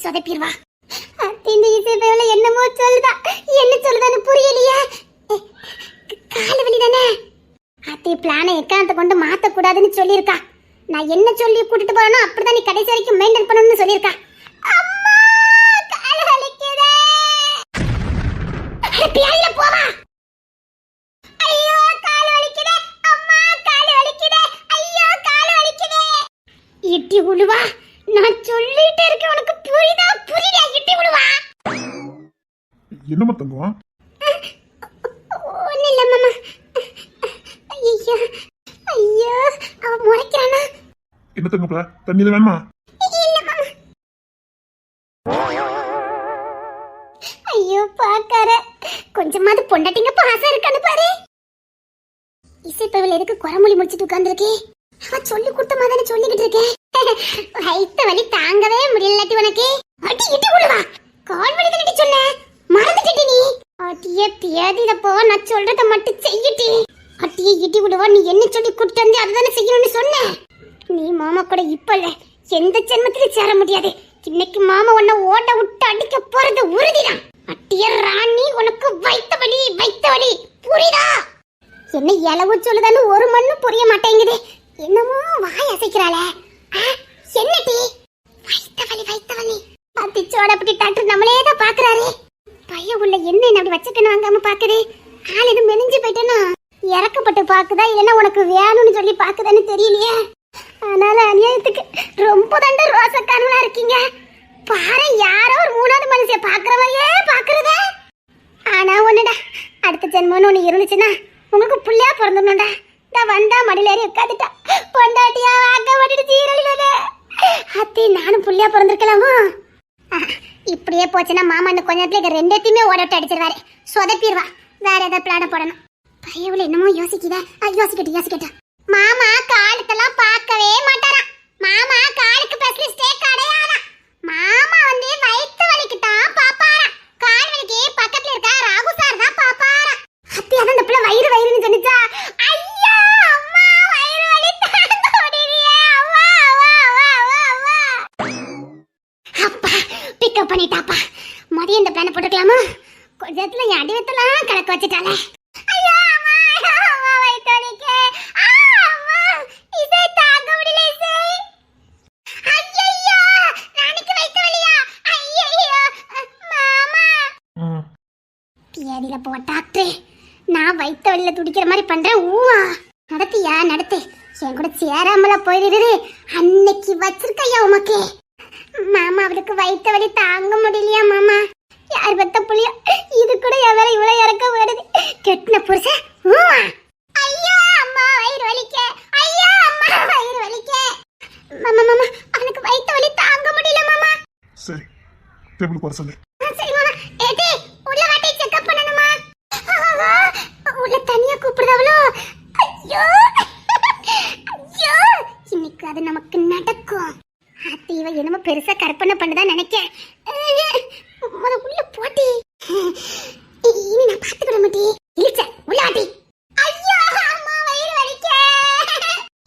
சொதப்பிடுவா. இந்த இசைப்பேவல என்னமோ சொல்லுதா, என்ன சொல்லுதான்னு புரியலையே. கால வலி தானே. அத்தி பிளானை எக்காந்த கொண்டு மாத்த கூடாதுன்னு சொல்லியிருக்கா. நான் என்ன சொல்லி கூட்டிட்டு போறேனோ அப்படிதான் நீ கடைசி வரைக்கும் மெயின்டைன் பண்ணணும்னு சொல்லியிருக்கா. அம்மா கால வலிக்குதே. பியாயில போவா. ஐயோ கால வலிக்குதே. அம்மா கால வலிக்குதே. ஐயோ கால வலிக்குதே. இட்டி உழுவா. நான் சொல்லிட்டே இருக்கேன், உனக்கு புரியுதா? புரியலையா? இட்டி உழுவா. என்னம்மா தங்கம்? ஒன்னும் இல்ல மாமா. ஐயோ ஐயோ அவ முறைக்கிறானா? என்ன தங்கப்பா, தண்ணியில வேணுமா? இல்ல மாமா. ஐயோ பாக்கார கொஞ்சமாவது பொண்டாட்டிங்க பாசம் இருக்கான்னு பாரு. இசைப்பவள் எதுக்கு குறமொழி முடிச்சிட்டு உட்கார்ந்துருக்கே? அவ சொல்லி கொடுத்த மாதிரி சொல்லிக்கிட்டு இருக்கேன். வயித்த வலி தாங்கவே முடியலட்டி உனக்கு. அடி இட்டி விடுவா. கால் வலி தானடி சொன்ன, மறந்துட்டே நீ. அடியே பியாதில போ, நான் சொல்றத மட்டும் செய்யிட்டி. அடியே இட்டி விடுவா. நீ என்ன சொல்லி கூட்டிட்டு வந்து அதுதானே செய்யணும்னு சொன்ன. நீ மாமா கூட இப்ப இல்ல, எந்த ஜென்மத்திலும் சேர முடியாது. இன்னைக்கு மாமா உன்னை ஓட விட்டு அடிக்க போறது உறுதிதான். அட்டிய ராணி, உனக்கு வைத்த வலி புரியுதா? என்ன இளவு சொல்லுதான்னு ஒரு மண்ணும் புரிய மாட்டேங்குது. என்னமோ வாய் அசைக்கிறாளே. என்னடி வைத்த வலி அத்திச்சோட அப்படி டாக்டர் நம்மளே தான் பாக்குறாரு. பையன் உள்ள என்ன அப்படி வச்சுக்கணும் வாங்காம பாக்குது. ஆள் எதுவும் மெலிஞ்சு போயிட்டேன்னா இறக்கப்பட்டு பாக்குதா இல்லைன்னா உனக்கு வேணும்னு சொல்லி பாக்குதான்னு தெரியலையே. அதனால அநியாயத்துக்கு ரொம்ப தண்ட ரோசக்கானவளா இருக்கீங்க. பாரு யாரோ ஒரு மூணாவது மனுஷன் பாக்குற மாதிரியே பாக்குறத. ஆனா ஒண்ணுடா, அடுத்த ஜென்மம்னு ஒண்ணு இருந்துச்சுன்னா உங்களுக்கு புள்ளையா பிறந்துடணும்டா. நான் வந்தா மடியில ஏறி உட்காந்துட்டா பொண்டாட்டியா வாக்க மாட்டிட்டு சீரழிவதே. அத்தி நானும் புள்ளையா பிறந்திருக்கலாமோ? இப்படியே போச்சுன்னா மாமா இந்த கொஞ்ச நேரத்துல ரெண்டத்தையுமே ஓடவிட்டு அடிச்சிருவாரு. சொதப்பிடுவா. வேற ஏதாவது பிளான போடணும். பையவுல என்னமோ யோசிக்கட்டும். மாமா காலுக்கெல்லாம் பார்க்கவே மாட்டாரா. மாமா காலுக்கு ஸ்பெஷலிஸ்டே கிடையாதா. மாமா வந்து வயிற்று வலிக்கு தான் பாப்பாரா. கால் வலிக்கு பக்கத்துல இருக்க ராகு சார் தான் பாப்பாரா. அத்தி அதான் இந்த பிள்ளை வயிறுன்னு சொன்னிச்சா. ஐயா அம்மா வயிறு வலி தாங்க முடியலையே. அப்பா பிக்கப் பண்ணிட்டாப்பா. மதியம் இந்த பிளான போட்டுக்கலாமா? கொஞ்ச நேரத்துல என் அடிவத்தெல்லாம் கலக்க வச்சுட்டாலே. டாக்டர் நான் வயிற்று வலியில துடிக்கிற மாதிரி பண்றேன். ஊவா நடத்தியா நடத்து. என் கூட சேராமல போயிடுது. அன்னைக்கு வச்சிருக்கையா உமக்கு. மாமா அவளுக்கு வயிற்று வலி தாங்க முடியலையா மாமா. யார் பத்த புள்ளியோ இது கூட என் வேலை இவ்வளவு இறக்க வருது. கெட்டின புருஷன். ஊவா ஐயோ அம்மா வயிறு வலிக்க. ஐயோ அம்மா வயிறு வலிக்க. மாமா அவனுக்கு வயிற்று வலி தாங்க முடியல மாமா. சரி டேபிளுக்கு வர சொல்லு. சரி மாமா. ஏடி உள்ள வாட்டி செக்அப் பண்ணணுமா? உள்ள தனியா கூப்பிடுறாவளோ. ஐயோ இன்னைக்கு அது நமக்கு நடக்கும். அத்தீவ என்னமோ பெருசா கற்பனை பண்ணதா நினைக்கேன். உள்ள போட்டி இனி நான் பாத்துக்கிட மாட்டி. இழுச்ச உள்ள வாட்டி. ஐயோ அம்மா வயிறு வலிக்க.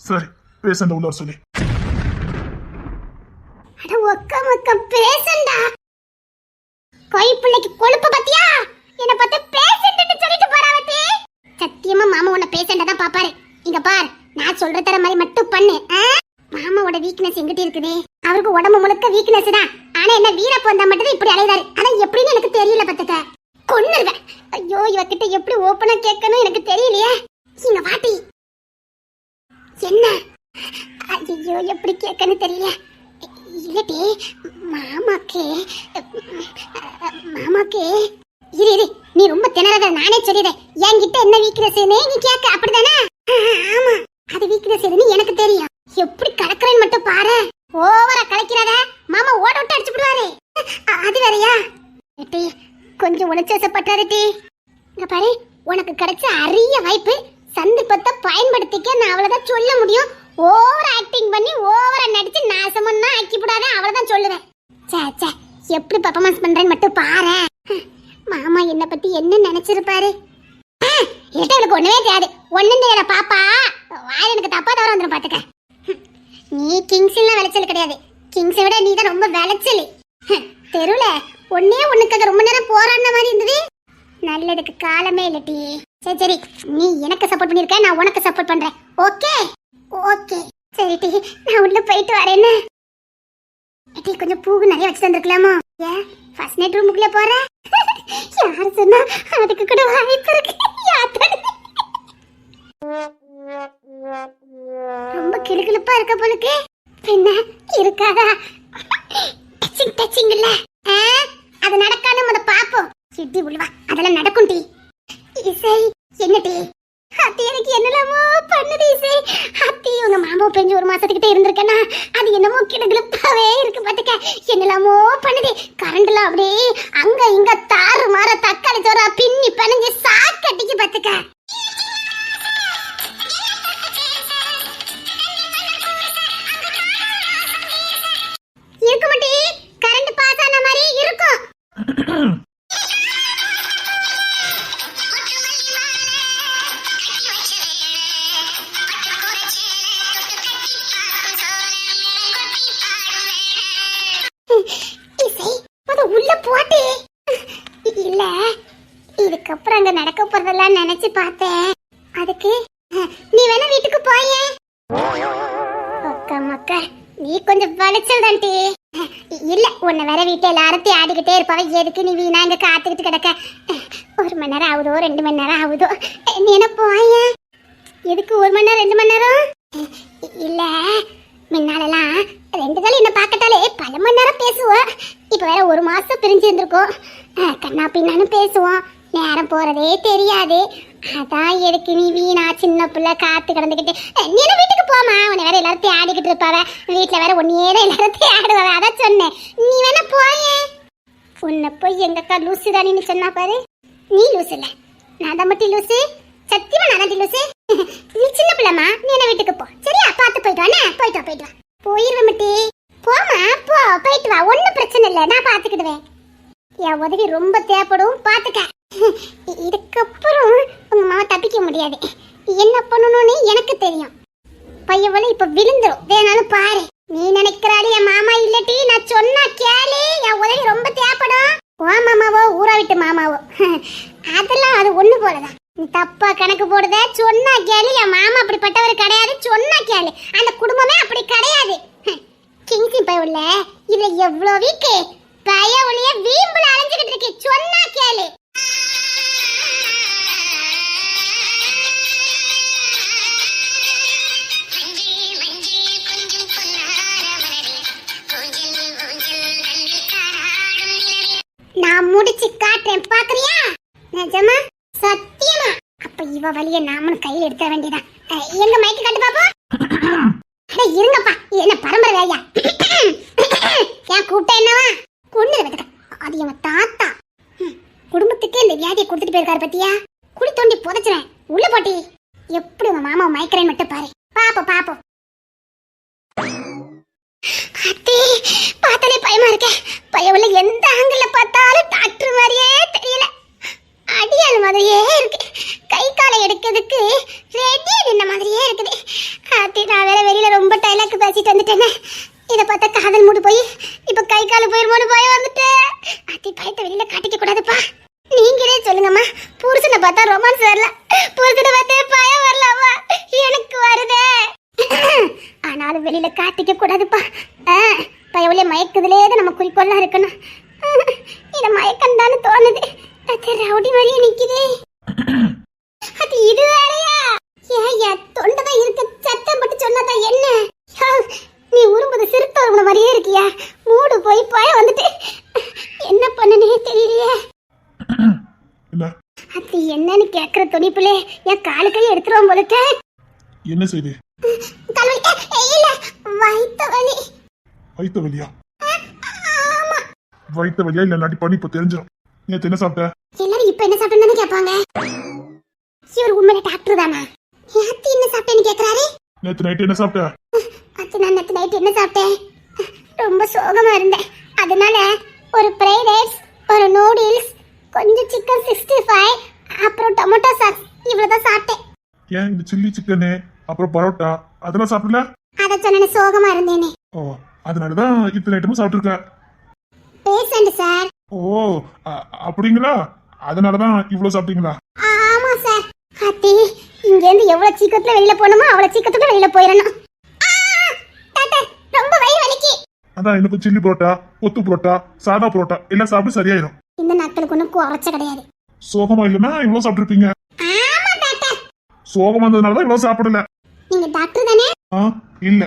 சரி பேஷண்ட் உள்ள வர சொல்லு. அட ஒக்க பேஷண்டா. கோய் பிள்ளைக்கு கொழுப்பு பத்தியா? என்ன பார்த்து பேஷண்ட்னு சொல்லிட்டு போறாவட்டி. சத்தியமா மாமா உன்னை பேஷண்டா தான் பாப்பாரு. இங்க பார், நான் சொல்ற தர மாதிரி மட்டும் பண்ணு. மாமாவோட வீக்னஸ் எங்கிட்ட இருக்குது. அவருக்கு உடம்பு முழுக்க வீக்னஸ் தான். ஆனா என்ன வீரப்பு வந்தா மட்டும் இப்படி அலையறாரு. ஆனா எப்படின்னு எனக்கு தெரியல பத்தக்க. கொன்னுருவேன். ஐயோ இவகிட்ட எப்படி ஓபனா கேட்கணும் எனக்கு தெரியலையே. இங்க வாட்டி. என்ன? ஐயோ எப்படி கேட்கணும் தெரியல. இல்லடி மாமாக்கு இரு நீ ரொம்ப திணறாத. நானே சொல்லிடுறேன். என்கிட்ட என்ன வீக்னஸ் நீ கேட்க அப்படிதானே? ஆமா அது வீக்னஸ் எதுன்னு எனக்கு தெரியும். எப்படி கலக்குறேன்னு மட்டும் பாரு. ஓவரா கலக்கிறாத மாமா ஓட விட்டு அடிச்சு விடுவாரு. அது வேறையா? கொஞ்சம் உணர்ச்சிப்பட்டாருட்டி. இங்க பாரு, உனக்கு கிடைச்ச அரிய வாய்ப்பு. சந்தர்ப்பத்தை பயன்படுத்திக்க நான் அவ்வளவுதான் சொல்ல முடியும். ஓவர் ஆக்டிங் பண்ணி ஓவரா நடிச்சு நாசமன்னா ஆக்கி விடாத அவ்வளவுதான் சொல்லுவேன். சே எப்படி பெர்ஃபார்மன்ஸ் பண்றேன்னு மட்டும் பாரு. மாமா என்ன பத்தி என்ன நினைச்சிருப்பாரு? இவளுக்கு ஒண்ணுமே தெரியாது. ஒண்ணும் தெரியாத பாப்பா வாய் எனக்கு தப்பா தவற வந்துடும் பாத்துக்க. நீ கிங்ஸ் எல்லாம் விளைச்சல் கிடையாது. கிங்ஸை விட நீ தான் ரொம்ப விளைச்சல். தெருவுல ஒன்னே ஒண்ணுக்காக ரொம்ப நேரம் போராடின மாதிரி இருந்தது. நல்லதுக்கு காலமே இல்லட்டி. சரி சரி, நீ எனக்கு சப்போர்ட் பண்ணிருக்க, நான் உனக்கு சப்போர்ட் பண்றேன். ஓகே ஓகே சரி டி, நான் உள்ள போயிட்டு வரேன்னு. டி கொஞ்சம் பூவு நிறைய வச்சு தந்துருக்கலாமோ? ஏன் ஃபர்ஸ்ட் நைட் ரூமுக்குள்ள போற? யாரு சொன்னா? அதுக்கு கூட வாய்ப்பு இருக்கு. ரொம்ப கிளுகிளுப்பா இருக்க போலுக்கு. என்ன இருக்காதா? டச்சிங் டச்சிங் இல்ல. அது நடக்கான்னு முத பாப்போம். சிட்டி உள்வா, அதெல்லாம் நடக்கும் டி. இசை என்ன டி? அத்தி எனக்கு என்னலாமோ பண்ணுது இசை. அத்தி உங்க மாமா பெஞ்சு ஒரு மாசத்துக்கிட்ட இருந்திருக்கேன்னா அது என்னமோ கிளுகிளுப்பாவே இருக்கு பாத்துக்க. என்னலாமோ பண்ணுது. கரண்ட்லாம் அப்படியே அங்க இங்க தாறு மாற தக்காளி சோறா பின்னி பணிஞ்சு சாக்கட்டிக்கு பாத்துக்க. இருக்க மாட்டி, கரண்ட் பாஸ் ஆன மாதிரி இருக்கும். உள்ள போட்டு இல்ல, இதுக்கப்புறம் அங்க நடக்க போறதெல்லாம் நினைச்சு பார்த்தேன். அதுக்கு நீ வேணா வீட்டுக்கு போயே. அக்கா மக்கா நீ கொஞ்சம் வளைச்சல் தான்டி. இல்ல உன்னை வேற வீட்டுல எல்லாரத்தையும் ஆடிக்கிட்டே இருப்பாவ. எதுக்கு நீ வீணா இங்க காத்துக்கிட்டு கிடக்க? 1 மணி நேரம் ஆகுதோ 2 மணி நேரம் ஆகுதோ, நீ என்ன போய? எதுக்கு 1 மணி நேரம் 2 மணி நேரம்? இல்ல முன்னாலெல்லாம் 2 நாள் என்ன பார்க்கட்டாலே பல மணி நேரம் பேசுவோம். இப்ப வேற 1 மாசம் பிரிஞ்சு இருந்திருக்கோம். கண்ணா பின்னான்னு பேசுவோம், நேரம் போறதே தெரியாது. அதான் எதுக்கு நீ வீணா சின்ன பிள்ளை காத்து கிடந்துக்கிட்டு? நீ என்ன வீட்டுக்கு போமா, உன்னை வேற எல்லாரும் ஆடிக்கிட்டு இருப்பாவ. வீட்டுல வேற ஒன்னே எல்லாரும் ஆடுவாவ. அதான் சொன்னேன், நீ வேணா போயே. உன்னை போய் எங்கக்கா லூசு தானு சொன்னா பாரு. நீ லூசு இல்ல, நான் தான் மட்டும் லூசு. சத்தியமா நான் தான் லூசு. நீ சின்ன பிள்ளைமா, நீ என்ன வீட்டுக்கு போ சரியா? பார்த்து போயிட்டு வானே. போயிட்டு வா போயிட்டு வா. போயிருவேன் மட்டி. போமா போ, போயிட்டு வா. ஒன்னும் பிரச்சனை இல்லை, நான் பாத்துக்கிடுவேன். என் உதவி ரொம்ப தேவைப்படும், பாத்துக்க. இதுக்கப்புறம் உங்க மாமா தப்பிக்க முடியாது. என்ன பண்ணணும்னு எனக்கு தெரியும். பையவளை இப்ப விழுந்துரும், வேணாலும் பாரு. நீ நினைக்கிறாளி என் மாமா இல்லட்டி, நான் சொன்னா கேளு. என் உதவி ரொம்ப தேவைப்படும். ஓ மாமாவோ ஊரா விட்டு மாமாவோ அதெல்லாம் அது ஒண்ணு போலதான். நீ தப்பா கணக்கு போடுத. சொன்னா கேளு, என் மாமா அப்படிப்பட்டவர் கிடையாது. சொன்னா கேளு, அந்த குடும்பமே அப்படி கிடையாது. கிங்சி பையுள்ள இதுல எவ்வளவு வீக்கு பையவளைய வீம்புல அலைஞ்சுக்கிட்டு இருக்கு. சொன்னா கேளு. நான் முடிச்சு காட்டுறேன், பாக்குறியா? நிஜமா சத்தியமா? அப்ப இவ வழிய நாமளும் கையில் எடுத்த வேண்டியதான். எங்க மைக்கு காட்டு பாப்போம். அட இருங்கப்பா, என்ன பரம்பரை வேலையா? ஏன் கூப்பிட்ட என்னவா? கொண்டு வைக்க அது எங்க தாத்தா. குடும்பத்துக்கே இந்த வியாதியை கொடுத்துட்டு போயிருக்காரு பத்தியா? குடி தோண்டி புதைச்சுறேன் உள்ள போட்டி. எப்படி உங்க மாமா மயக்கிறேன்னு மட்டும் பாரு. பாப்போம் பாப்போம். அத்தி பார்த்தாலே பயமா இருக்க. பயவுல எந்த ஆங்கிள் பார்த்தாலும் டாக்டர் மாதிரியே தெரியல. அடியாள் மாதிரியே இருக்கு. கை காலை எடுக்கிறதுக்கு ரெடியா நின்ன மாதிரியே இருக்குது. அத்தி நான் வேற வெளியில ரொம்ப டைலாக் பேசிட்டு வந்துட்டேன்னு இதை பார்த்தா காதல் மூடு போய் இப்ப கை கால போயிருமோன்னு போய் வந்துட்டேன். அத்தி பயத்தை வெளியில காட்டிக்க கூடாதுப்பா. நீங்களே சொல்லுங்கம்மா, புருஷனை பார்த்தா ரொமான்ஸ் வரல, புருஷனை பார்த்தே பயம் வரலாமா? எனக்கு வருதே. ஆனாலும் வெளியில காட்டிக்க கூடாதுப்பா. பயவுல மயக்குதுலே நம்ம குறிக்கோளா இருக்கணும். இத மயக்கம் தானே தோணுது. ரவுடி மாதிரியே நிக்குதே. அது இது வேறையா? ஏன் தொண்டைதான் இருக்க, சத்தம் போட்டு சொன்னதான் என்ன? நீ உரும்புது சிறுத்த உரும்புன மாதிரியே இருக்கியா? மூடு போய் பயம் வந்துட்டு என்ன பண்ணனே தெரியலையே. அது என்னன்னு கேக்குற துணிப்புலே என் காலு கை எடுத்துருவோம் போலுக்க. என்ன செய்து? இல்ல வயித்த வலி. வயித்த வலியா? வயித்த வலியா இல்ல நாட்டி பண்ணி இப்ப தெரிஞ்சிடும். நேத்து என்ன சாப்பிட்ட? எல்லாரும் இப்ப என்ன சாப்பிட்டேன்னு கேட்பாங்க. இவர் உண்மையில டாக்டர் தானா? நேத்து என்ன சாப்பிட்டேன்னு கேக்குறாரு. நேத்து நைட் என்ன சாப்பிட்ட? அது நான் நேத்து நைட் என்ன சாப்பிட்டேன்? ரொம்ப சோகமா இருந்தேன். அதனால ஒரு ஃப்ரைட் ரைஸ், ஒரு நூடுல்ஸ், கொஞ்சம் சிக்கன் 65, அப்புறம் டொமேட்டோ சாஸ் இவ்வளவுதான் சாப்பிட்டேன். ஏன் இந்த சில்லி சிக்கனு அப்புறம் பரோட்டா அதெல்லாம் சாப்பிடல? அத சொன்ன சோகமா இருந்தேனே. ஓ அதனாலதான் இத்தனை ஐட்டமும் சாப்பிட்டுருக்க. Patient sir. ஓ அப்படிங்களா? அதனாலதான் இவ்வளவு சாப்பிட்டீங்களா? ஆமா சார். அத்தி இங்க இருந்து எவ்வளவு சீக்கிரத்துல வெளியில போகணுமோ அவ்வளவு சீக்கிரத்துல வெளியில போயிடணும். டாக்டர் ரொம்ப வயிறு வலிக்கு. அதான் எனக்கு சில்லி புரோட்டா, கொத்து புரோட்டா, சாதா புரோட்டா எல்லாம் சாப்பிட்டு சரியாயிடும். இந்த நாட்களுக்கு ஒன்றும் குறைச்ச கிடையாது. சோகமா இல்லைன்னா இவ்வளவு சாப்பிட்டுருப்பீங்க. ஆமா டாக்டர். சோகமா இருந்ததுனாலதான் இவ்வளவு சாப்பிடல. நீங்க டாக்டர் தானே? இல்ல.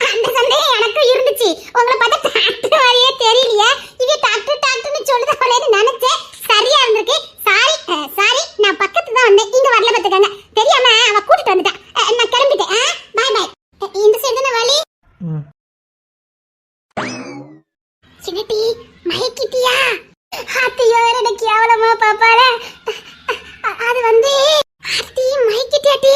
அந்த சந்தேகம் எனக்கு இருந்துச்சு. உங்களை பார்த்தா டாக்டர் மாதிரியே தெரியலையே. இது டாக்டர் டாக்டர்னு சொல்லுதாங்களேன்னு நினைச்சேன். சரியா இருந்திருக்கு. சாரி சாரி, நான் பக்கத்துல தான் வந்தேன். இங்க வரல பார்த்துக்கங்க. தெரியாம அவ கூட்டிட்டு வந்துட்டா. நான் கிளம்பிட்டேன். By by. இந்த சைடு தானே வலி. சின்னட்டி மைக்கிட்டியா? அத்தியோ வேற கேவலமா பாப்பாள. அது வந்து அத்தி மைக்கிட்டியாட்டி.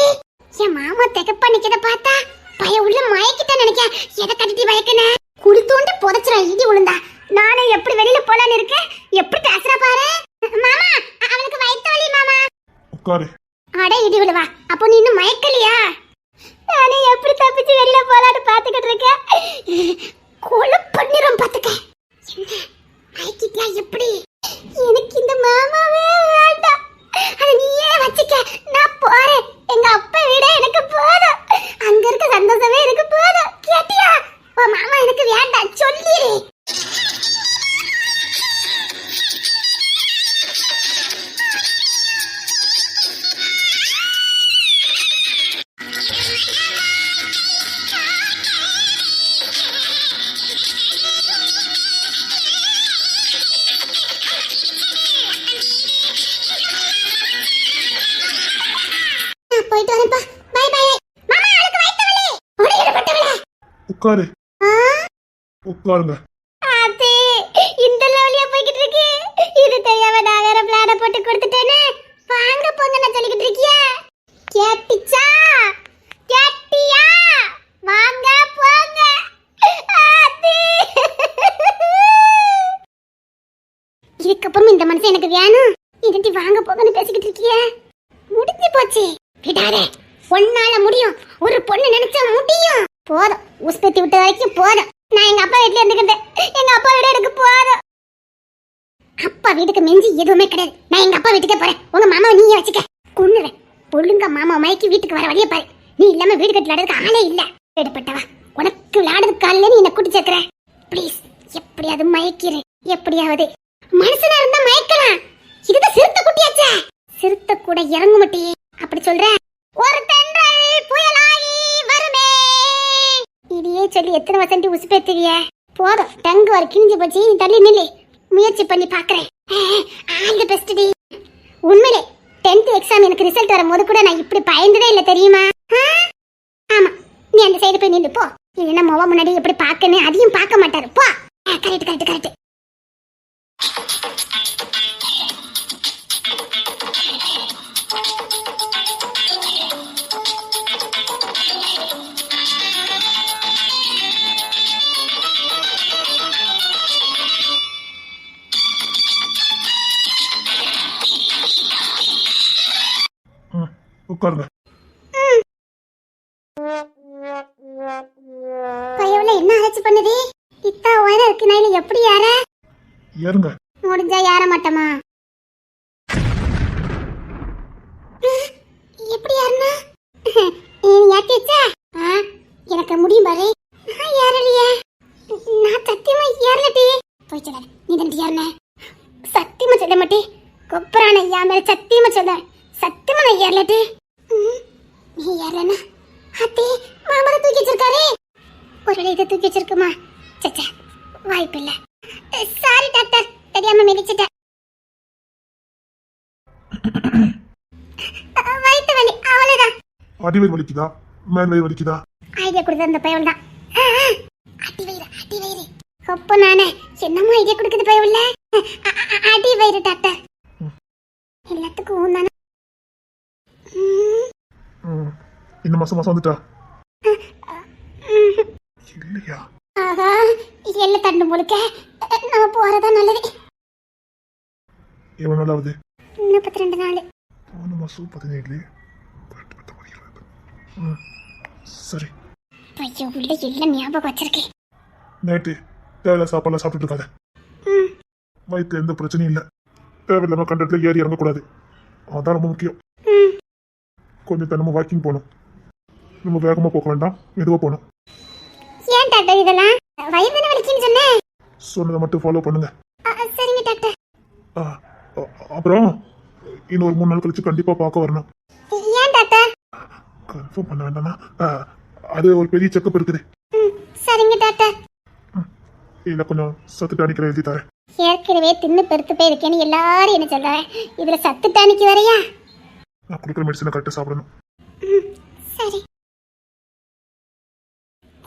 என் மாமா தெகப்பா நிக்கிறத பார்த்தா பய உள்ள மயக்கிட்ட நினைக்கேன். எதை கட்டிட்டு மயக்கன குடுத்தோண்டு புதைச்சுற இடி விழுந்தா. நானே எப்படி வெளியில போலான்னு இருக்கேன். எப்படி பேசுற பாரு மாமா. அவளுக்கு வயித்து வலி மாமா. உட்காரு. அட இடி விழுவா. அப்போ நீ இன்னும் மயக்கலையா? நானே எப்படி தப்பிச்சு வெளியில போலான்னு பாத்துக்கிட்டு இருக்கேன். கொலை பண்ணிரும் பாத்துக்க. என்ன மயக்கிட்டியா? எப்படி? எனக்கு இந்த மாமாவே வேண்டாம். அத நீயே வச்சுக்க. நான் போறேன். எங்க அப்பா விட எனக்கு போதும். அங்க இருக்க சந்தோஷமே எனக்கு போதும். கேட்டியா? ஓ மாமா எனக்கு வேண்டாம் சொல்லிரு. போயிட்டு வரேன்ப்பா. Bye bye. மாமா அவளுக்கு வயித்து வலி. உடையில பட்டவளே. உட்காரு. உட்காருங்க. ஆத்தி இந்த லெவலியா போய்கிட்டு இருக்கு. இது தெரியாம நான் வேற பிளான போட்டு கொடுத்துட்டேனே. வாங்க போங்க நான் சொல்லிக்கிட்டு இருக்கியா? கேட்டிச்சா? கேட்டியா? வாங்க போங்க. ஆத்தி இதுக்கப்புறம் இந்த மனுஷன் எனக்கு வேணும். இதுட்டி வாங்க போங்கன்னு பேசிக்கிட்டு இருக்கியா? முடிஞ்சு போச்சு. விடாத. பொண்ணால முடியும். ஒரு பொண்ணு நினைச்சா முடியும். போதும். உஸ்பத்தி விட்ட வரைக்கும் போதும். நான் எங்க அப்பா வீட்டுல இருந்துக்கிட்டேன். எங்க அப்பா வீடு எனக்கு போதும். அப்பா வீட்டுக்கு மிஞ்சி எதுவுமே கிடையாது. நான் எங்க அப்பா வீட்டுக்கே போறேன். உங்க மாமாவை நீயே வச்சுக்க. கொன்னுறேன். ஒழுங்கா மாமா மைக்கு வீட்டுக்கு வர வழிய பாரு. நீ இல்லாம வீடு கட்டி விளையாடுறதுக்கு ஆளே இல்ல. எடுப்பட்டவா உனக்கு விளையாடுறதுக்கு காலையில நீ என்ன கூட்டி சேர்க்கிற. ப்ளீஸ் எப்படியாவது மயக்கிறே. எப்படியாவது மனுஷனா இருந்தா மயக்கலாம். இதுதான் சிறுத்தை குட்டியாச்சே. சிறுத்தை கூட இறங்க மாட்டியே. அப்படி சொல்ற. ஒரு தென்றல் புயலாகி வருமே. இதையே சொல்லி எத்தனை வசந்தி உசுப்பேத்துவிய? போதும். டங்கு வர கிழிஞ்சு போச்சு. நீ தள்ளி நில்லு. முயற்சி பண்ணி பாக்குறேன். ஆல் தி பெஸ்ட் டி. உண்மையிலே 10th எக்ஸாம் எனக்கு ரிசல்ட் வரும்போது கூட நான் இப்படி பயந்ததே இல்ல தெரியுமா? ஆமா நீ அந்த சைடு போய் நில்லு போ. இல்லைன்னா மொவ முன்னாடி எப்படி பாக்கன்னு அதையும் பார்க்க மாட்டாரு. போ. Correct correct correct. உட்காருங்க. பையவுல என்ன ஆராய்ச்சி பண்ணுது? இத்தா உயரம் இருக்கு. நான் எப்படி யார? ஏறுங்க. முடிஞ்சா யார மாட்டமா? எப்படி யாருனா? நீ யாத்திச்சா? எனக்கு முடியும் பாரு. நான் யாரலையே. நான் சத்தியமா யாரலடி. போய் சொல்ல. நீ தான் யாரன? சத்தியமா சொல்ல மாட்டே. கொப்பரான யா மேல சத்தியமா சொல்ல. சத்தியமா நான் யாரலடி. நீ யாரனா? அத்தே மாமா தூக்கி வச்சிருக்காரு. ஒரு இதை தூக்கி வச்சிருக்குமா? சச்சா வாய்ப்பில்ல. சாரி டாக்டர், தெரியாம மிதிச்சிட்டேன். வயித்து வலி அவ்வளவுதான். அடிவயிறு வலிக்குதா? மேல் வயிறு வலிக்குதா? ஐடியா கொடுத்த அந்த பயவள் தான். அடி வயிறு. அப்ப நானே என்னமா ஐடியா கொடுக்குது பயவல்ல? அடி வயிறு டாக்டர். எல்லாத்துக்கும் தானே. இந்த மாசம் வந்துட்டா இல்லையா? ஆஹா எல்ல தண்டு முழுக்க நம்ம போறதா நல்லது. எவ்வளவு நாளாவது? 42 நாள். போன மாசம் 17. சரி. பையன் உள்ள எல்லாம் ஞாபகம் வச்சிருக்கேன். நைட்டு தேவையில்ல சாப்பாடுலாம் சாப்பிட்டுட்டு இருக்காத. வயிற்று எந்த பிரச்சனையும் இல்லை. தேவையில்லாம கண்டத்துல ஏறி இறங்கக்கூடாது. அதான் ரொம்ப முக்கியம். கொஞ்சம் தினமும் வாக்கிங் போகணும். நம்ம வேகமா போக வேண்டாம், மெதுவா போகணும். ஏன் டாக்டர் இதெல்லாம்? வயிறு தானே வலிக்குன்னு சொன்னேன். சொன்னதை மட்டும் ஃபாலோ பண்ணுங்க. சரிங்க டாக்டர். அப்புறம் இன்னொரு 3 நாள் கழிச்சு கண்டிப்பா பார்க்க வரணும். ஏன் டாக்டர்? கன்ஃபார்ம் பண்ண வேண்டாமா? அது ஒரு பெரிய செக்கப் இருக்குது. சரிங்க டாக்டர். இல்ல கொஞ்சம் சத்து டானிக்கிற எழுதி தரேன். ஏற்கனவே தின்னு பெருத்து போயிருக்கேன்னு எல்லாரும் என்ன சொல்றாங்க, இதுல சத்து டானிக்கு வரையா? நான் கொடுக்குற மெடிசனை கரெக்டாக சாப்பிடணும். சரி.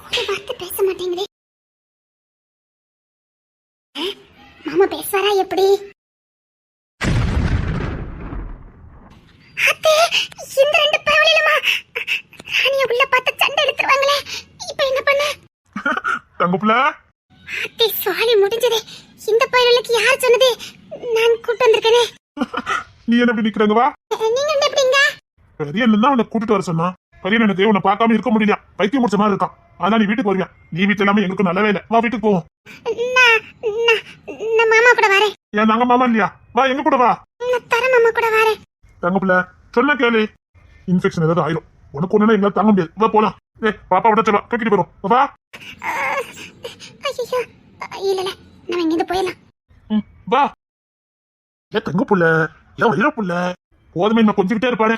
ஒரு வார்த்தை பேச மாட்டேங்குது. மாமா பேசுவாரா எப்படி? அத்தை, இந்த 2 பயவலிலுமா ராணிய உள்ள பார்த்து சண்டை எடுத்துருவாங்களே, இப்போ என்ன பண்ண? தங்கப்புல அத்தை, சுவாலி முடிஞ்சது. இந்த பயவலுக்கு யார் சொன்னது? நான் கூட்டு வந்திருக்கேனே. நீ என்ன இப்படி நிக்கிறாங்க? வா. நீங்க என்ன எப்படிங்க? பெரியண்ணன் தான் உன்னை கூட்டிட்டு வர சொன்னா. பெரியண்ணனுக்கு உன்னை பார்க்காம இருக்க முடியல, பைத்தியம் முடிச்ச மாதிரி இருக்கான். அதான் நீ வீட்டுக்கு வருவியா? நீ வீட்டு இல்லாம எங்களுக்கு நல்லவே இல்லை. வா வீட்டுக்கு போவோம். நான் மாமா கூட வரேன். ஏன் நாங்க மாமா இல்லையா? வா எங்க கூட வா. நான் தர மாமா கூட வரேன். தங்கப்புல சொன்ன கேளு. இன்ஃபெக்ஷன் ஏதாவது ஆயிரும். உனக்கு ஒண்ணுனா எங்களால தாங்க முடியாது. வா போலாம். பாப்பா விட சொல்ல தூக்கிட்டு போறோம். வா. ஐயோ, இல்ல நம்ம இங்கிருந்து போயிடலாம். வா. தங்கப்புல ஏன் வயிற புள்ள போதுமே நான் கொஞ்சிக்கிட்டே இருப்பாரு.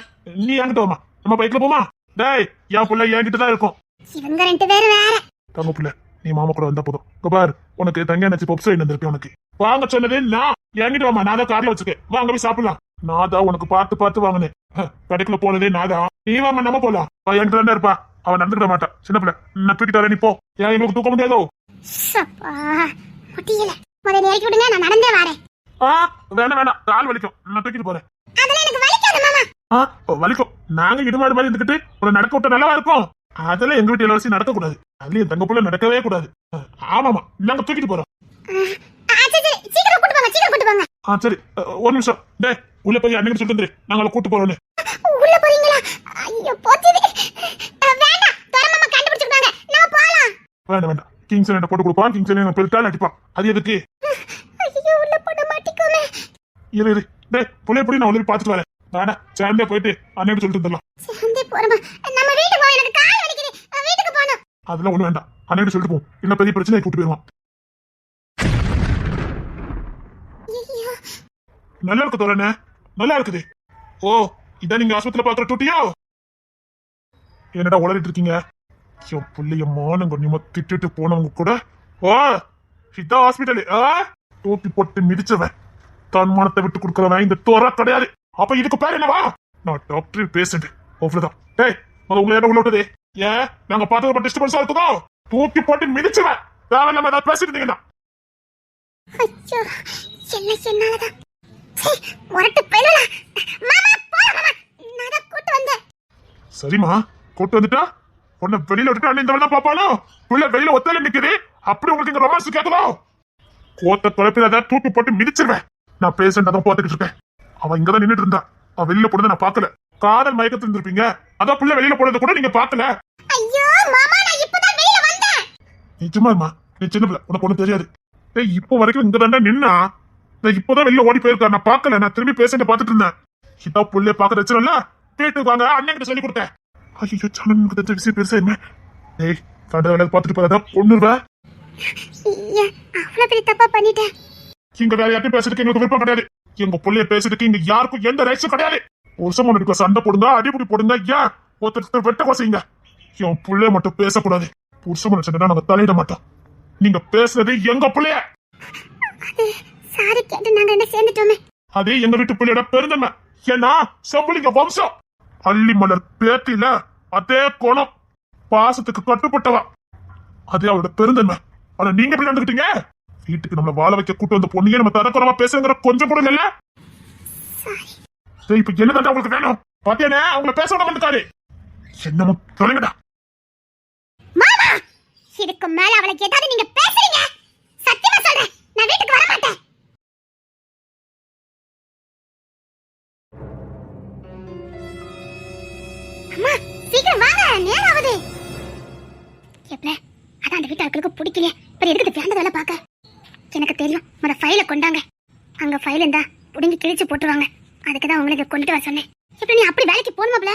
நீ என்கிட்ட வாமா, நம்ம பைக்ல போமா. டேய் என் புள்ள என்கிட்ட தான் இருக்கும். இவங்க 2 பேரும் வேற. தங்கப்புல நீ மாமா கூட வந்தா போதும். பாரு உனக்கு தங்க நச்சு பப்ஸ் வந்திருக்கேன். உனக்கு வாங்க சொன்னது நான். என்கிட்ட வாமா, நான் தான் கார்ல வச்சுக்கேன். வா அங்க போய் சாப்பிடலாம். நான் தான் உனக்கு பார்த்து வாங்கினேன். கடைக்குள்ள போனதே நான் தான். நீ வாமா, நம்ம போலாம். என்கிட்ட தானே இருப்பா. அவன் நடந்துக்கிட மாட்டான். சின்ன பிள்ளை நான் தூக்கிட்டு வரேன். நீ போ. ஏன் எங்களுக்கு தூக்க முடியாதோ? முடியல. முதல்ல இறக்கி விடுங்க, நான் நடந்தே வரேன். வேணாம் கால் வலிக்கும். நான் தூக்கிட்டு போறேன். அதெல்லாம் எனக்கு வலிக்காது மாமா. வலிக்கும். நாங்க இடுமாடு மாதிரி இருந்துகிட்டு உன்னை நடக்க விட்ட நல்லா இருக்கும். அதெல்லாம் எங்க வீட்டு இளவரசி நடக்க கூடாது. அதுலயும் என் தங்க புள்ள நடக்கவே கூடாது. ஆமாமா, நாங்க தூக்கிட்டு போறோம். சீக்கிரம் கூட்டு போங்க. சரி ஒரு நிமிஷம். டே உள்ள போய் அன்னைக்கு சொல்லிட்டு வந்துரு, நாங்கள கூட்டு போறோம்னு. உள்ள போறீங்களா? ஐயோ போச்சுது. வேண்டாம், தர மாமா கண்டுபிடிச்சிட்டாங்க. நான் போலாம். வேண்டாம் கிங்ஸ் என்ன போட்டு கொடுப்பான். கிங்ஸ் என்ன பெல்ட்டால அடிப்பான். அது எதுக்கு? ஐயோ உள்ள போட மாட்டிக்கோமே. இரு டே புள்ளைய போய் நான் உள்ள பாத்துட்டு வரேன். வேணா சேர்ந்தே போயிட்டு அன்னைக்கு சொல்லிட்டு வந்துடலாம். சேர்ந்தே போறமா? நம்ம வீட்டுக்கு போய் எனக்கு கால் வலிக்குது. வீட்டுக்கு போணும். அதெல்லாம் ஒண்ணு வேண்டாம். அன்னைக்கு சொல்லிட்டு போ. என்ன பெரிய பிரச்சனை கூட்டு போயிருவான். நல்லா இருக்கு தோழனே, நல்லா இருக்குது. ஓ இதான் நீங்க ஆஸ்பத்திரியில பாக்குற டூட்டியோ? என்னடா உளறிட்டு இருக்கீங்க? என் புள்ளைய மானம் கொஞ்சமா திட்டுட்டு போனவங்க கூட இதான் ஹாஸ்பிட்டலு. டூட்டி போட்டு மிதிச்சவன், தன்மானத்தை விட்டு கொடுக்கறவன் இந்த தோறா கிடையாது. அப்ப இதுக்கு பேர் என்னவா? நான் டாக்டர் பேஷண்ட். அவ்வளவுதான். டேய் உங்களை என்ன உள்ள விட்டது? ஏன் நாங்க பார்த்தது டிஸ்டர்பன்ஸா இருக்குதோ? தூக்கி போட்டு மிதிச்சவன். தேவையில்லாம ஏதாவது பேசிட்டு இருந்தீங்கன்னா என்னாலதான் முரட்டு பெண்ணுல. மாமா போலாம் மாமா, நான் தான் கூட்டு வந்தேன். சரிம்மா கூட்டு வந்துட்டா உன்னை வெளியில விட்டுட்டு இந்த தான் பாப்பானோ? உள்ள வெளியில ஒத்தல நிக்குது. அப்படி உங்களுக்கு இங்க ரொமான்ஸ் கேட்கலோ? கோத்த குழப்பில தூக்கி போட்டு மிதிச்சிருவேன். நான் பேஷண்ட் அதான் பார்த்துக்கிட்டு இருக்கேன். அவன் இங்கதான் நின்றுட்டு இருந்தா. அவன் வெளியில போனதை நான் பாக்கல. காதல் மயக்கத்துல இருந்திருப்பீங்க. அதான் புள்ள வெளியில போனதை கூட நீங்க பாக்கல. ஐயோ மாமா, நான் இப்பதான் வெளியில வந்தேன். நிஜமாமா நீ சின்ன பிள்ளை, உனக்கு ஒண்ணு தெரியாது. இப்போ வரைக்கும் இங்க தாண்டா நின்னா. இப்பதான் வெளியில ஓடி போயிருக்கா. நான் பாக்கல. நான் திரும்பி பேஷண்ட பாத்துட்டு இருந்தேன். இதா புள்ளைய பாக்க வச்சிரும்ல. கேட்டு வாங்க அண்ணன் கிட்ட சொல்லி கொடுத்தேன். ஐயோ சனனுக்கு தெரிஞ்ச விஷயம் பெருசா என்ன? ஏய் கண்ட வேலை பார்த்துட்டு போறதா பொண்ணுருவ. அவ்வளவு பெரிய தப்பா பண்ணிட்டேன். இங்க வேற யார்ட்டும் பேசுறதுக்கு எங்களுக்கு விருப்பம் கிடையாது. எங்க புள்ளைய பேசுறதுக்கு இங்க யாருக்கும் எந்த ரைட்ஸும் கிடையாது. ஒரு சமம் எடுக்க சண்டை போடுங்க, அடிப்படி போடுங்க. ஏன் ஒருத்தர் வெட்ட கோசைங்க. என் புள்ளைய மட்டும் பேசக்கூடாது. புருஷமனை சொன்னா நாங்க தலையிட மாட்டோம். நீங்க பேசுறது எங்க புள்ளைய. சாரி கேட்டு நாங்க என்ன சேர்ந்துட்டோமே. அதே எங்க வீட்டு பிள்ளையோட பெருந்தன்மை. ஏன்னா செம்புலிங்க வம்சம். அள்ளி மலர் பேத்தில அதே குணம், பாசத்துக்கு கட்டுப்பட்டவா. அதே அவளோட பெருந்தன்மை. ஆனா நீங்க எப்படி நடந்துக்கிட்டீங்க? வீட்டுக்கு நம்மள வாழ வைக்க கூட்டு வந்த பொண்ணுங்க நம்ம தரக்குறவா பேசுங்கிற கொஞ்சம் கூட இல்ல. இப்ப என்னதான் உங்களுக்கு வேணும்? பாத்தியானே அவங்கள பேச விட வந்துட்டாரு. என்னமோ சொல்லுங்கடா. மாமா இதுக்கு மேல அவளுக்கு ஏதாவது நீங்க பேசுறீங்க, சத்தியமா சொல்றேன் நான் வீட்டுக்கு வர மாட்டேன். அம்மா சீக்கிரம் வாங்க, நேரம் ஆகுது. எப்பல அதான் அந்த வீட்டு ஆட்களுக்கு பிடிக்கலையே. அப்புறம் எதுக்கு வேண்டதெல்லாம் பாக்க? எனக்கு தெரியும். முத ஃபைல கொண்டாங்க. கிழிச்சு போட்டுருவாங்க. அதுக்கு தான் உங்களுக்கு கொண்டுட்டு வர சொன்னேன். இப்ப நீ அப்படி வேலைக்கு போகணுமாப்ல?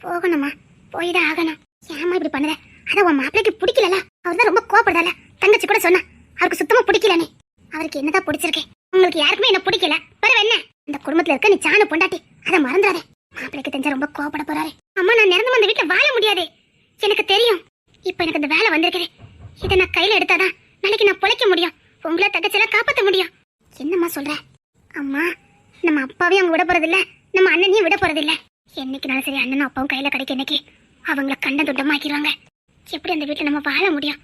போகணுமா? போய் தான் ஆகணும். ஏமா இப்படி பண்ணுத? அதான் உன் மாப்பிளைக்கு பிடிக்கல. அவர் தான் ரொம்ப கோபப்படுதால. தங்கச்சி கூட சொன்னா அவருக்கு சுத்தமா பிடிக்கலனே. அவருக்கு என்னதான் பிடிச்சிருக்கு? உங்களுக்கு யாருக்குமே என்ன பிடிக்கல. பரவ என்ன? இந்த குடும்பத்துல இருக்க நீ சாணு பொண்டாட்டி, அதை மறந்துடாதே. மாப்பிளைக்கு தெரிஞ்சா ரொம்ப கோபப்பட போறாரு. அம்மா, நான் நிரந்தரமா அந்த வீட்டுல வாழ முடியாது. எனக்கு தெரியும். இப்ப எனக்கு இந்த வேலை வந்திருக்குது. இதை நான் கையில எடுத்தாதான் நாளைக்கு நான் பொழைக்க முடியும். உங்களை தங்கச்சியெல்லாம் காப்பாற்ற முடியும். என்னம்மா சொல்ற? அம்மா, நம்ம அப்பாவையும் அவங்க விட போறதில்ல, நம்ம அண்ணனையும் விட போறதில்ல. என்னைக்குனாலும் சரி அண்ணனும் அப்பாவும் கையில கிடைக்க இன்னைக்கு அவங்கள கண்ட துண்டமாக்கிடுவாங்க. எப்படி அந்த வீட்டுல நம்ம வாழ முடியும்?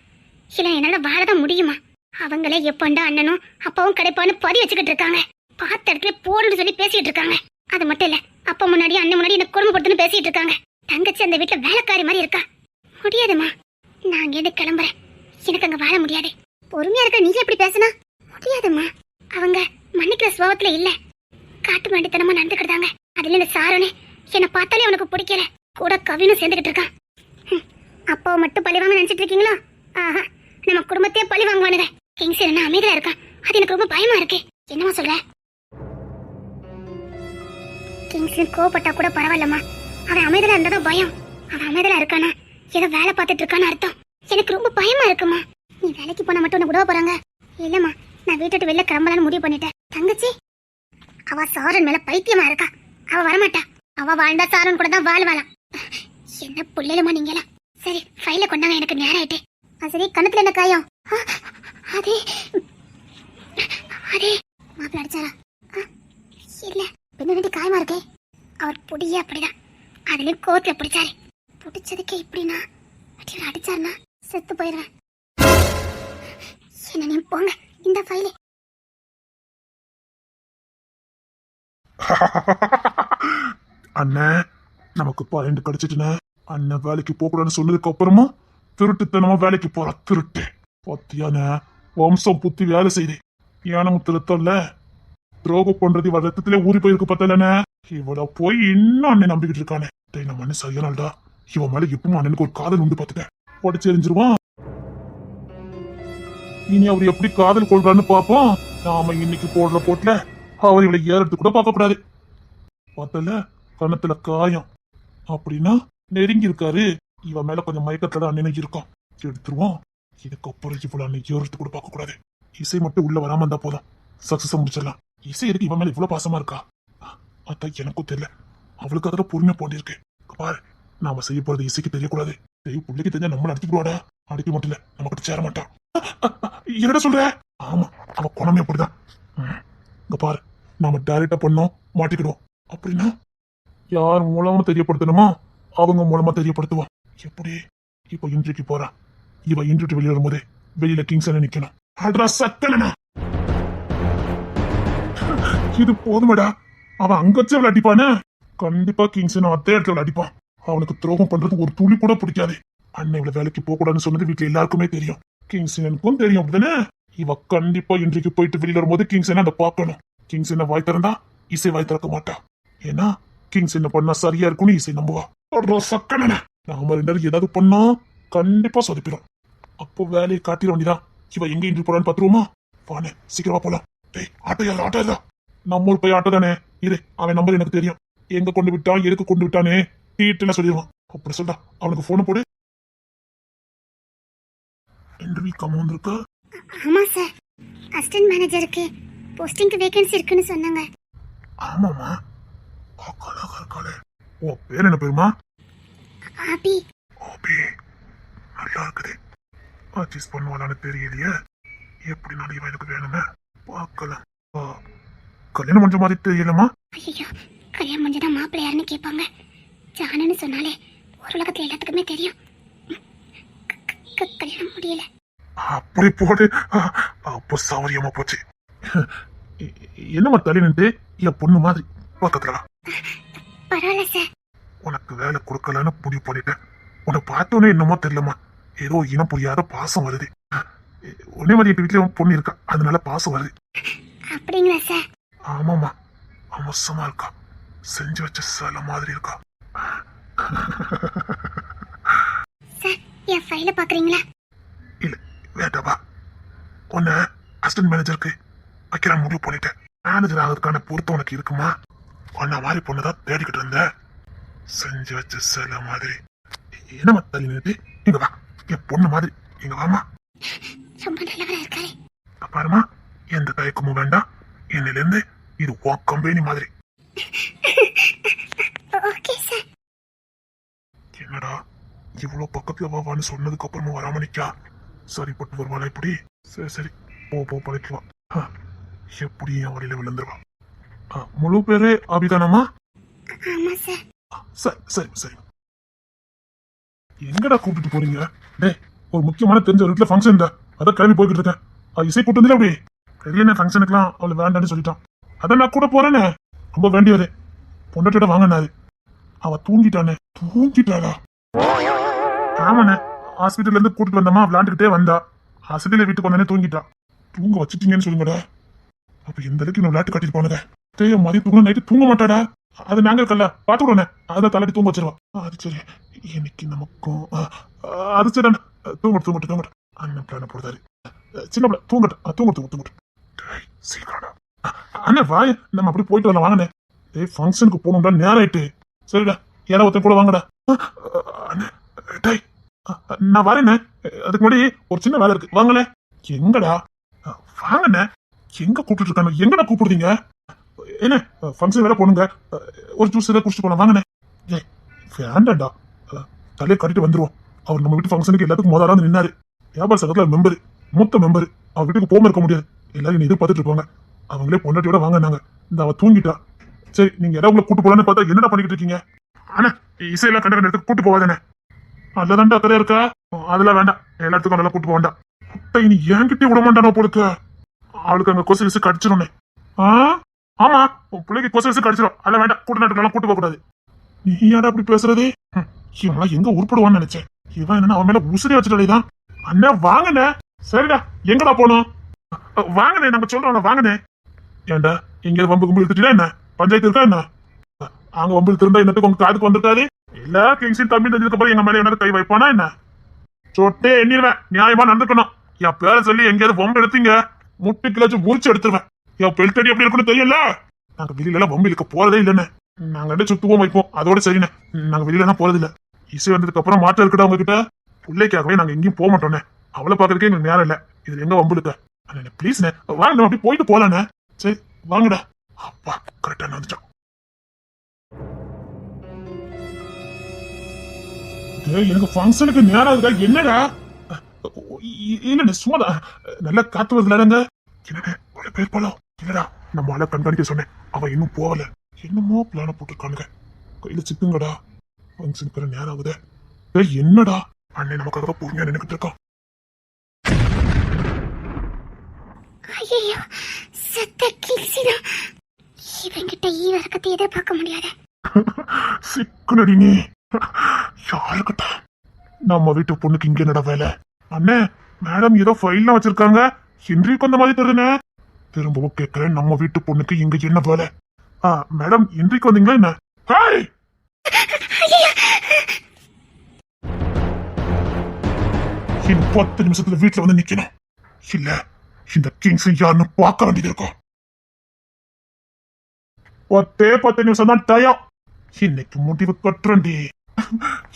இல்ல என்னால வாழதான் முடியுமா? அவங்களே எப்பண்டா அண்ணனும் அப்பாவும் கிடைப்பான்னு பதி வச்சுக்கிட்டு இருக்காங்க. பார்த்த இடத்துல போடுன்னு சொல்லி பேசிட்டு இருக்காங்க. அது மட்டும் இல்ல, அப்பா முன்னாடி அண்ணன் முன்னாடி என்ன குடும்பப்படுத்துன்னு பேசிட்டு இருக்காங்க. தங்கச்சி அந்த வீட்டுல வேலைக்காரி மாதிரி இருக்கா. முடியாதுமா, நான் அங்கேருந்து கிளம்புறேன். எனக்கு அங்க வாழ முடியாது. பொறுமையா இருக்க நீங்க எப்படி பேசினா? முடியாதுமா, அவங்க மன்னிக்கிற சுபாவத்துல இல்ல. காட்டு மாண்டித்தனமா நடந்துக்கிட்டாங்க. அதுல இந்த சாரனே என்னை பார்த்தாலே அவனுக்கு பிடிக்கல. கூட கவினும் சேர்ந்துகிட்டு இருக்கான். அப்பாவை மட்டும் பழி வாங்க நினைச்சிட்டு இருக்கீங்களா? ஆஹா, நம்ம குடும்பத்தையே பழி வாங்குவானுங்க. கிங்ஸ் என்ன அமைதியா இருக்கான். அது எனக்கு ரொம்ப பயமா இருக்கு. என்னமா சொல்ற? கிங்ஸ் கோவப்பட்டா கூட பரவாயில்லம்மா. அவன் அமைதியா இருந்ததும் பயம். அவன் அமைதியா இருக்கானா ஏதோ வேலை பார்த்துட்டு இருக்கான்னு அர்த்தம். எனக்கு ரொம்ப பயமா இருக்குமா. நீ வேலைக்கு போனா மட்டும் உனக்கு உதவ போறாங்க? இல்லம்மா, நான் வீட்டை விட்டு வெளில கிளம்பலான்னு முடிவு பண்ணிட்டேன். தங்கச்சி, அவ சாரன் மேல பைத்தியமா இருக்கா. அவ வரமாட்டா. அவ வாழ்ந்தா சாரன் கூட தான் வாழ்வாளாம். என்ன புள்ளையிலுமா நீங்களா? சரி, ஃபைல கொண்டாங்க, எனக்கு நேரம் ஆயிட்டு. சரி, கணத்துல என்ன காயம்? அதே அதே மாப்பிள்ள அடிச்சாரா? இல்ல, பின்னாடி காயமா இருக்கே. அவர் புடியே அப்படிதான். அதுலயும் கோர்ட்ல பிடிச்சாரு. பிடிச்சதுக்கே இப்படின்னா அடிச்சாருனா செத்து போயிடுவேன். என்ன நீ போங்க, இந்த ஃபைலே. அண்ணே, நமக்கு 12 கிடைச்சிட்டுனே. அண்ணன் வேலைக்கு போகக்கூடாதுன்னு சொன்னதுக்கு அப்புறமா திருட்டுத்தனமா வேலைக்கு போற திருட்டு பத்தியான வம்சம் புத்தி வேலை செய்து ஏனமும் திருத்தம்ல துரோகம் பண்றது இவ ரத்தத்திலே ஊறி போயிருக்கு. பத்தலண்ணே, இவள போய் இன்னும் அண்ணன் நம்பிக்கிட்டு இருக்கானே. நம்ம அண்ணன் சரியானால்டா. இவன் மேல எப்பவும் அண்ணனுக்கு ஒரு காதல் உண்டு. பாத்துட்டேன், உடச்சு எரிஞ்சிருவான். இனி அவர் எப்படி காதல் கொள்றான்னு பாப்போம். நாம இன்னைக்கு போடுற போட்டுல அவர் இவளை ஏறது கூட பார்க்க கூடாது. பார்த்தல, கணத்துல காயம் அப்படின்னா நெருங்கி இருக்காரு. இவன் மேல கொஞ்சம் மயக்கத்துல அண்ணன் இருக்கும். எடுத்துருவோம். இதுக்கப்புறம் இவ்வளவு அண்ணன் ஏறது கூட பார்க்க கூடாது. இசை மட்டும் உள்ள வராம இருந்தா போதும், சக்சஸ் முடிச்சிடலாம். இசை எதுக்கு இவன் மேல இவ்வளவு பாசமா இருக்கா? அதான் எனக்கும் தெரியல. அவளுக்கு அதில் பொறுமையா போண்டிருக்கு. பாரு, நாம செய்ய போறது இசைக்கு தெரியக்கூடாது. பிள்ளைக்கு தெரிஞ்சா நம்மள அடிக்கக்கூடாடா. அடிக்க மட்டும் இல்ல, நம்ம கிட்ட சேர மாட்டான். என்னடா சொல்ற? ஆமா, அவ குணமே அப்படிதான். இங்க பாரு, நாம டைரக்டா பண்ணோம் மாட்டிக்கிடுவோம். அப்படின்னா யார் மூலமா தெரியப்படுத்தணுமோ அவங்க மூலமா தெரியப்படுத்துவோம். எப்படி? இப்ப இன்றைக்கு போறான். இவ இன்றைக்கு வெளியே வரும்போது வெளியில கிங்ஸ் நிக்கணும். அட்ரா சக்கலனா, இது போதுமடா. அவன் அங்க வச்சு விளையாடிப்பானே. கண்டிப்பா கிங்ஸ் அதே இடத்துல விளையாடிப்பான். அவனுக்கு துரோகம் பண்றது ஒரு துளி கூட பிடிக்காது. அண்ணன் இவ்வளவு வேலைக்கு போக கூடாதுன்னு சொன்னது வீட்டுல எல்லாருக்குமே தெரியும். கிங்ஸ் எனக்கும் தெரியும். அப்படிதானே? இவ கண்டிப்பா இன்றைக்கு போயிட்டு வெளியில வரும்போது கிங்ஸ் அதை பார்க்கணும். கிங்ஸ் என்ன வாய் திறந்தா இசை வாய் திறக்க மாட்டா. ஏன்னா கிங்ஸ் என்ன பண்ணா சரியா இருக்கும்னு இசை நம்புவா. சக்கன நாம 2 பேரும் ஏதாவது பண்ணா கண்டிப்பா சொதப்பிடும். அப்போ வேலையை காட்டிட வேண்டியதான். இவ எங்க இன்று போறான்னு பாத்துருவோமா? வானே, சீக்கிரமா போலாம். டேய், ஆட்டோ இல்ல, நம்ம ஊர் போய் ஆட்டோ தானே. இரு, அவன் நம்பர் எனக்கு தெரியும். எங்க கொண்டு விட்டான், எதுக்கு கொண்டு விட்டானே டீட்டெயிலா சொல்லிடுவான். அப்படி சொல்றா, அவனுக்கு போன போடு. இன்டர்வியூ கம்ம வந்திருக்கா? ஆமா சார், அசிஸ்டன்ட் மேனேஜருக்கு போஸ்டிங்க்கு வேகன்சி இருக்குன்னு சொன்னாங்க. ஆமாமா, அழகா இருக்காளே. ஓ, பேர் என்ன பேருமா? ஆபி. ஆபி, நல்லா இருக்குது. பர்ச்சேஸ் பண்ணுவாளான்னு தெரியலையே. எப்படி நாளைக்கு எனக்கு வேணுமே பார்க்கலாம். கல்யாணம் முடிஞ்ச மாதிரி தெரியலமா? ஐயோ, கல்யாணம் முடிஞ்சதான் மாப்பிள்ளை யாருன்னு கேட்பாங்க. ஜானன்னு சொன்னாலே ஒரு உலகத்துல எல்லாத்துக்குமே தெரியும். கல்யாணம் முடியல. அப்படி போடு. அப்போ சௌரியமா போச்சு. என்னமா தள்ளி நின்று என் பொண்ணு மாதிரி பக்கத்துல? பரவாயில்ல சார். உனக்கு வேலை கொடுக்கலான்னு முடிவு பண்ணிட்டேன். உன்னை பார்த்தோன்னே என்னமோ தெரியலமா, ஏதோ இனம் புரியாத பாசம் வருது. ஒன்னே மாதிரி எங்க வீட்டுல பொண்ணு இருக்கா, அதனால பாசம் வருது. அப்படிங்களா சார்? ஆமாமா, அமசமா இருக்கா. செஞ்சு வச்ச சில மாதிரி இருக்கா. சார், என் ஃபைல பாக்குறீங்களா? இல்ல, வேண்டாப்பா. உன்னை அசிஸ்டன்ட் மேனேஜருக்கு வைக்கிற முடிவு பண்ணிட்டேன். மேனேஜர் ஆகிறதுக்கான பொறுப்பு உனக்கு இருக்குமா? உன்ன மாதிரி பொண்ணுதான் தேடிக்கிட்டு இருந்த. செஞ்சு வச்ச சில மாதிரி. என்னமா தள்ளி நிறுத்தி இங்க வா. என் பொண்ணு மாதிரி இங்க வாமா. ரொம்ப நல்லவரா இருக்காரு. பாருமா, எந்த தயக்கமும் வேண்டாம். என்னில இருந்து இது உன் கம்பெனி மாதிரி. Okay sir. என்னடா இவ்வளவு பக்கத்துல வான்னு சொன்னதுக்கு அப்புறமா வராம நிக்கா? சரிப்பட்டு வருவாளா இப்படி? சரி சரி, போ பழைக்குவா. எப்படி என் வழியில விழுந்துருவா. முழு பேரு அபிதானமா? ஆமா சார். சரி சரி சரி. எங்கடா கூப்பிட்டு போறீங்க? டேய், ஒரு முக்கியமான தெரிஞ்ச வீட்டுல ஃபங்க்ஷன் தான், அதான் கிளம்பி போய்கிட்டு இருக்கேன். இசை கூட்டு வந்து அப்படி பெரிய ஃபங்க்ஷனுக்குலாம் அவளை வேண்டான்னு சொல்லிட்டான். அதான் நான் கூட போறேன்னு. ரொம்ப வேண்டியவரு பொண்டாட்டியோட வாங்கினாரு. அவ தூங்கிட்டானே. தூங்கிட்டாளா? ஆமாண்ணே, ஹாஸ்பிட்டல்ல இருந்து கூட்டிட்டு வந்தமா விளையாண்டுக்கிட்டே வந்தா. ஹாஸ்பிட்டல வீட்டுக்கு வந்தானே தூங்கிட்டா. தூங்க வச்சுட்டீங்கன்னு சொல்லுங்கடா. அப்ப எந்த அளவுக்கு இன்னும் விளையாட்டு காட்டிட்டு போனத. தேய மாதிரி தூங்க நைட்டு தூங்க மாட்டாடா. அது நாங்க இருக்கல பாத்துக்கிறோண்ணே. அதை தள்ளாட்டி தூங்க வச்சிருவா. அது சரி, இன்னைக்கு நமக்கும் அது சரி. தூங்கட்டு அண்ணன் பிளான போடுறாரு. சின்ன பிள்ளை தூங்கட்டு. சீக்கிரம்டா அண்ணே, வாய் நம்ம அப்படி போயிட்டு வரலாம் வாங்கண்ணே. ஃபங்க்ஷனுக்கு போகணும்டா, நேரம் ஆயிட்டு. சரிடா, யாராவது ஒருத்தன் கூட வாங்கடா. அண்ணே டேய், நான் வரேண்ணே. அதுக்கு முன்னாடி ஒரு சின்ன வேலை இருக்கு, வாங்கண்ணே. எங்கடா? வாங்கண்ணே. எங்க கூப்பிட்டு இருக்காங்க? எங்கடா கூப்பிடுறீங்க? என்ன ஃபங்க்ஷன் வேலை போனுங்க, ஒரு ஜூஸ் ஏதாவது குடிச்சிட்டு போலாம் வாங்கண்ணே. ஏய் வேண்டாண்டா, தலையை கட்டிட்டு வந்துருவோம். அவர் நம்ம வீட்டு ஃபங்க்ஷனுக்கு எல்லாத்துக்கும் முதல்ல வந்து நின்னாரு. வியாபார சங்கத்துல மெம்பரு, மூத்த மெம்பரு. அவர் வீட்டுக்கு போகாம இருக்க முடியாது. எல்லாரும் என்ன எதிர்பார்த்துட்டு இருப்பாங்க. அவங்களே பொண்டாட்டியோட வாங்கினாங்க. இந்த அவ தூங்கிட்டா. சரி, நீங்க ஏதாவது உங்களை கூட்டு போலான்னு பார்த்தா என்னடா பண்ணிக்கிட்டு இருக்கீங்க? ஆனா இசையெல்லாம் கண்ட இடத்துக்கு கூட்டு போவாதானே? அதுதான்டா அக்கறையா இருக்கா? அதெல்லாம் வேண்டாம், எல்லாத்துக்கும் நல்லா கூட்டு போக வேண்டாம். குட்டை நீ என்கிட்டே விட மாட்டானோ போடுக்க. அவளுக்கு அங்க கொசு விசு கடிச்சிடும். ஆமா, உன் பிள்ளைக்கு கொசு விசு கடிச்சிடும். அதெல்லாம் வேண்டாம், கூட்டு நாட்டுக்கெல்லாம் கூட்டு போக கூடாது. நீ ஏடா அப்படி பேசுறது? இவன் எங்க உருப்படுவான்னு நினைச்சேன். இவன் என்ன அவன் மேல உசிரி வச்சுட்டாலேதான். அண்ணா வாங்கண்ணே. சரிடா, எங்கடா போனோம்? வாங்கண்ணே, நாங்க சொல்றோம் வாங்கண்ணே. ஏண்டா இங்க வம்பு கும்பு எடுத்துட்டா என்ன? பஞ்சாயத்து இருக்கா என்ன? அங்க வம்பு இருந்தா என்னத்துக்கு உங்க காதுக்கு வந்திருக்காது? எல்லா கிங்ஸின் தம்பி தெரிஞ்சதுக்கு அப்புறம் எங்க மேல என்ன கை வைப்பானா என்ன? சொட்டே எண்ணிடுவேன். நியாயமா நடந்துக்கணும். என் பேரை சொல்லி எங்கேயாவது வம்பு எடுத்தீங்க, முட்டு கிளாச்சு முறிச்சு எடுத்துருவேன். என் பெல்தடி எப்படி இருக்குன்னு தெரியல. நாங்க வெளியில எல்லாம் வம்பு இழுக்க போறதே இல்லைன்னு. நாங்க சுத்துவோம் வைப்போம், அதோட சரிண்ணே. நாங்க வெளியில எல்லாம் போறது இல்ல. இசை வந்ததுக்கு அப்புறம் மாற்றம் இருக்கட்டும் அவங்க கிட்ட. பிள்ளைக்காகவே நாங்க எங்கேயும் போக மாட்டோண்ணே. அவளை பாக்குறதுக்கே எங்களுக்கு நேரம் இல்ல. இது எங்க வம்பு இழுக்க? பிளீஸ்ண்ணே வாங்க, நம்ம அப்படி போயிட்டு போலாண்ணே. சரி வாங்கடா. அப்பா கரெக்டா வந்துட்டான். எனக்கு ஃபங்க்ஷனுக்கு நேரம் இருக்கா? என்னடா? இல்ல சும்மா நல்லா காத்து வருதுலங்க. என்னங்க பேர் போலாம்? இல்லடா, நம்ம ஆளை கண்காணிக்க சொன்னேன். அவன் இன்னும் போகல. என்னமோ பிளான போட்டுருக்கானுங்க. கையில சிக்குங்கடா. ஃபங்க்ஷனுக்கு நேரம் ஆகுது. என்னடா அண்ணன் நமக்காக பொறுமையா நினைக்கிட்டு இருக்கான். ஐயோ, சத்த கிங்ஸினா. இவங்கிட்ட ஈவரக்கத்தை எதிர்பார்க்க முடியாது. சிக்குனடி நீ. யாருக்கிட்ட? நம்ம வீட்டு பொண்ணுக்கு இங்க என்னடா வேலை? அண்ணே, மேடம் ஏதோ ஃபைல்லாம் வச்சிருக்காங்க. ஹென்ரிக்கு அந்த மாதிரி தருதுண்ணே. திரும்பவும் கேட்கிறேன், நம்ம வீட்டு பொண்ணுக்கு இங்க என்ன வேலை? மேடம் ஹென்ரிக்கு வந்தீங்களா என்ன? இன்னும் 10 நிமிஷத்துல வீட்டுல வந்து நிக்கணும். இல்ல இந்த கிங்ஸ் யாருன்னு பார்க்க வேண்டியது இருக்கும். 10 நிமிஷம் தான் டயம். இன்னைக்கு முடிவு கட்டுறண்டி.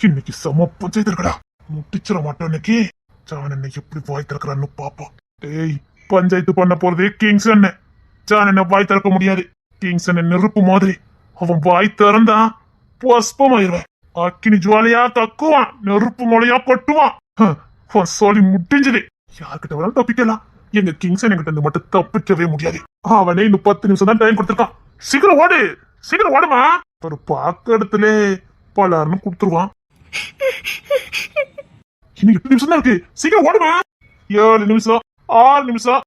இன்னைக்கு செம பஞ்சாயத்து இருக்கடா. முட்டிச்சிட மாட்டோம் இன்னைக்கு. ஜான் என்ன எப்படி வாய் திறக்கிறான்னு பாப்போம். டேய், பஞ்சாயத்து பண்ண போறதே கிங்ஸ் அண்ணன். ஜான் என்ன வாய் திறக்க முடியாது. கிங்ஸ் அண்ணன் நெருப்பு மாதிரி. அவன் வாய் திறந்தா புஷ்பமாயிருவேன். அக்கினி ஜுவாலியா தக்குவான், நெருப்பு மொழியா கொட்டுவான். சொல்லி முட்டிஞ்சது. யார்கிட்ட வேணாலும் தப்பிக்கலாம். எங்க கிங்ஸன் என்கிட்ட இருந்து மட்டும் தப்பிக்கவே முடியாது. அவனே இன்னும் 10 நிமிஷம் தான் டைம் கொடுத்துருக்கான். சீக்கிரம் ஓடு, சீக்கிரம் ஓடுமா. ஒரு பாக்க இடத்துல பலர்னு கொடுத்துருவான். இன்னும் 8 நிமிஷம் தான் இருக்கு. சீக்கிரம் ஓடுமா. 7 நிமிஷம், 6 நிமிஷம்.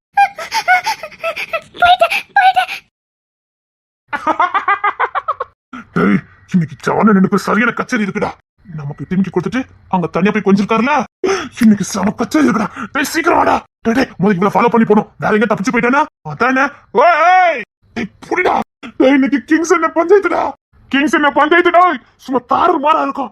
இன்னைக்கு ஜான் எனக்கு சரியான கச்சேரி இருக்குடா. நமக்கு டிமிக்கி கொடுத்துட்டு அங்க தனியா போய் கொஞ்சிருக்காருல. இன்னைக்கு செம கச்சேரி இருக்குடா. டேய் சீக்கிரம் வாடா. டேய் முதல்ல இவ்வளவு ஃபாலோ பண்ணி போணும். வேற எங்க தப்பிச்சு போயிட்டானா? அதானே. ஓய் புடிடா. இன்னைக்கு கிங்ஸ் என்ன பஞ்சாயத்துடா. கிங்ஸ் என்ன பஞ்சாயத்துடா. சும்மா தாறு மாறா இருக்கும்.